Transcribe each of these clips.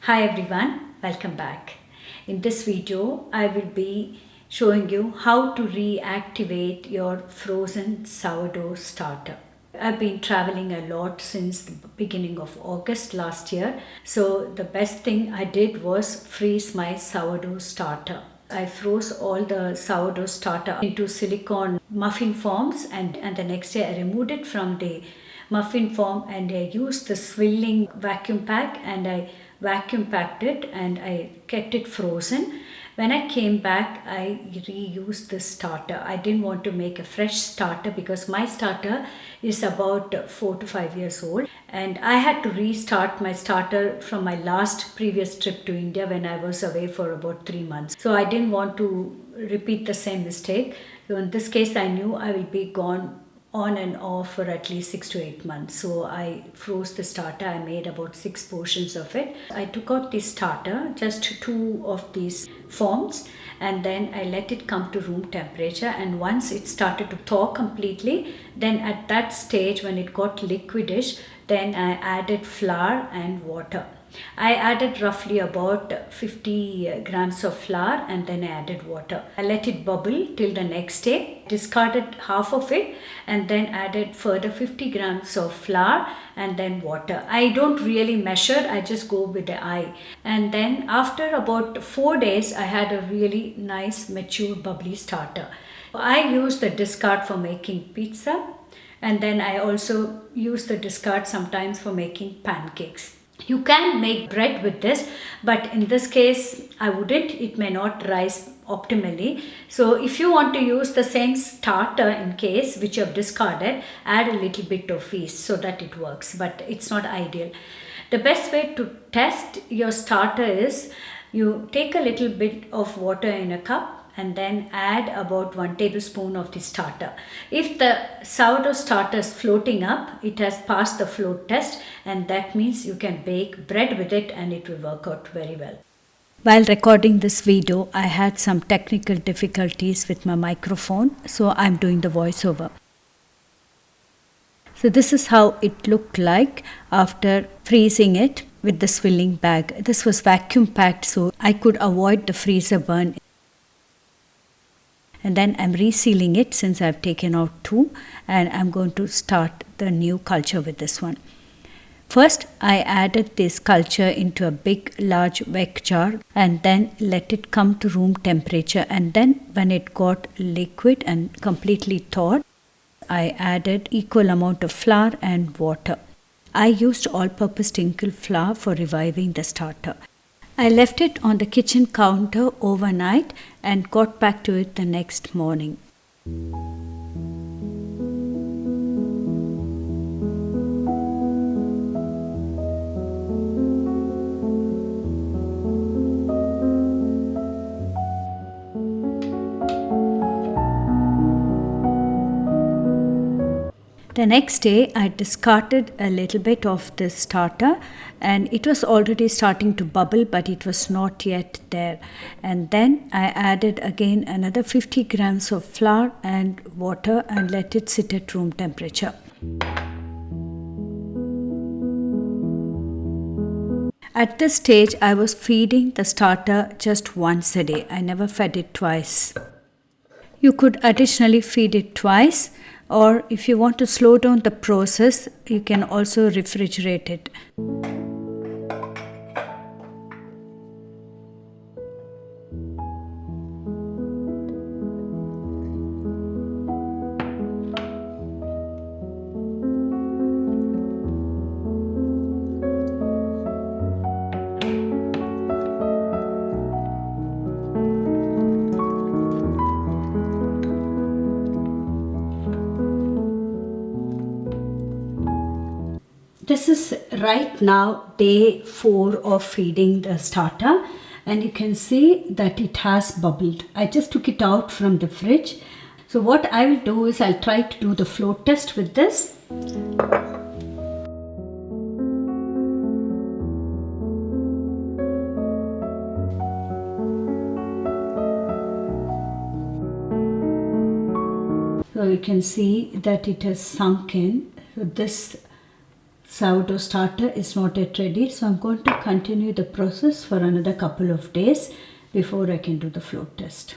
Hi everyone, welcome back. In this video, I will be showing you how to reactivate your frozen sourdough starter. I've been traveling a lot since the beginning of August last year, so the best thing I did was freeze my sourdough starter. I froze all the sourdough starter into silicone muffin forms and the next day I removed it from the muffin form and I used the swilling vacuum pack and I vacuum packed it and I kept it frozen. When I came back, I reused this starter. I didn't want to make a fresh starter because my starter is about 4 to 5 years old and I had to restart my starter from my last previous trip to India when I was away for about 3 months. So I didn't want to repeat the same mistake. So in this case, I knew I will be gone on and off for at least 6 to 8 months. So I froze the starter. I made about 6 portions of it. I took out the starter, just two of these forms, and then I let it come to room temperature. And once it started to thaw completely, then at that stage when it got liquidish, then I added flour and water. I added roughly about 50 grams of flour and then I added water. I let it bubble till the next day, discarded half of it and then added further 50 grams of flour and then water. I don't really measure, I just go with the eye. And then after about 4 days, I had a really nice mature bubbly starter. I use the discard for making pizza and then I also use the discard sometimes for making pancakes. You can make bread with this, but in this case, I wouldn't. It may not rise optimally. So if you want to use the same starter in case which you have discarded, add a little bit of yeast so that it works, but it's not ideal. The best way to test your starter is you take a little bit of water in a cup and then add about 1 tablespoon of the starter. If the sourdough starter is floating up, it has passed the float test and that means you can bake bread with it and it will work out very well. While recording this video, I had some technical difficulties with my microphone, so I'm doing the voiceover. So this is how it looked like after freezing it with the swilling bag. This was vacuum packed so I could avoid the freezer burn. And then I'm resealing it since I've taken out 2 and I'm going to start the new culture with this one. First, I added this culture into a big large wek jar and then let it come to room temperature, and then when it got liquid and completely thawed, I added equal amount of flour and water. I used all-purpose tinkle flour for reviving the starter. I left it on the kitchen counter overnight and got back to it the next morning. The next day, I discarded a little bit of this starter and it was already starting to bubble, but it was not yet there. And then I added again another 50 grams of flour and water and let it sit at room temperature. At this stage, I was feeding the starter just once a day. I never fed it twice. You could additionally feed it twice, or if you want to slow down the process, you can also refrigerate it. This is right now day 4 of feeding the starter and you can see that it has bubbled. I just took it out from the fridge. So what I will do is I'll try to do the float test with this. So you can see that it has sunk in. So this Sourdough starter is not yet ready, so I'm going to continue the process for another couple of days before I can do the float test.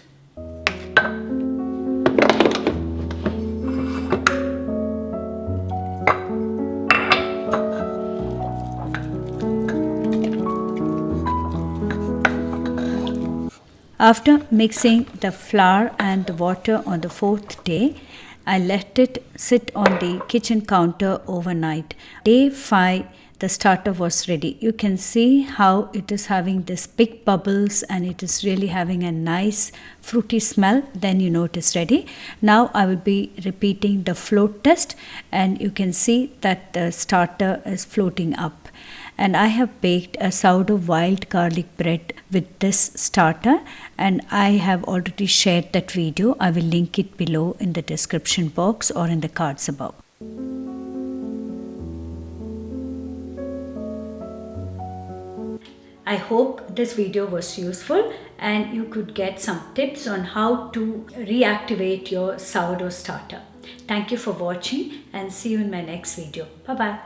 After mixing the flour and the water on the 4th day, I let it sit on the kitchen counter overnight. Day 5, the starter was ready. You can see how it is having this big bubbles and it is really having a nice fruity smell. Then you know it is ready. Now I will be repeating the float test and you can see that the starter is floating up. And I have baked a sourdough wild garlic bread with this starter, and I have already shared that video. I will link it below in the description box or in the cards above. I hope this video was useful and you could get some tips on how to reactivate your sourdough starter. Thank you for watching and see you in my next video. Bye bye.